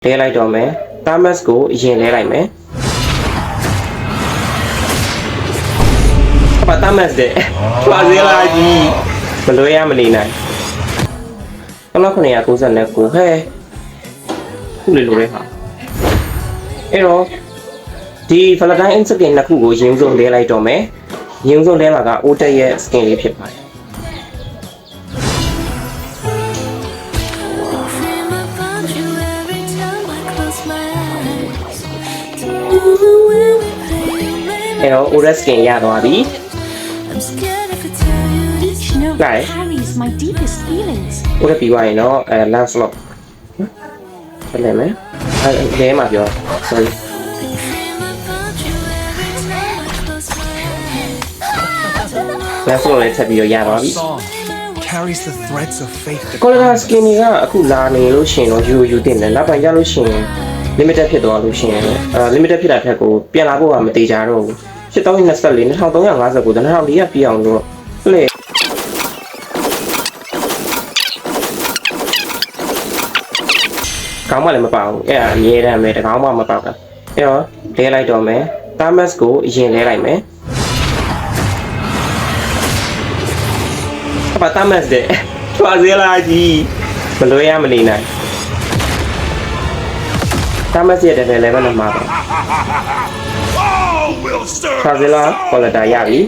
လဲလိုက်တော့မယ်တာမတ်စ်ကိုအရင်လဲလိုက်မယ်ဘာတာမတ်စ်တဲ့ထွားစဲလာကြီးမလွဲရမနေနိုင်1999ဟဲ့ခုလေလိုလဲဟာအဲ့တော့ဒီဖလတိုင်း skin နှစ်ခုကိုရင်းစုံလဲလိုက်တော့မယ်ရင်းစုံလဲမှာကအိုတက်ရဲ့ skin လေးဖြစ်ပါတယ်အဲ့တော့ Aura skin ရသွားပြီလိုက် Aura ပြီးသွားရင်တော့Lancelot ဆက်လိုက်မယ်လဲမှာပြော sorry Lancelot လည်းဆက်ပြီးတော့ရသွားပြီ carries the threads of fate. Color skin ကအခုလာနေလို့ရှင်တော့ယူတင်တယ်နောက်ပိုင်းရလို့ရှင် limited ဖြစ်သွားလို့ရှင်limited ဖြစ်တာထက်ကိုပြန်လာဖို့ကမသေးကြတော့ဘူး8324 2359 2400ပြည့်အောင်လို့လေခေါင်းမလည်းမပါဘူးအဲ့ဒါအမြဲတမ်းပဲတကောင်းမှမပေါက်တာအဲ့တော့လဲလိုက်တော့မယ်တာမတ်ကိုအရင်လဲလိုက်မယ်ဘာတာမတ်တဲ့ထွားစဲလာကြီးမလွဲရမနေနိုင်တာမတ်ရဲ့တယ်လည်းပဲမှာပါထွားစဲလာပေါ်လာတာရပြီ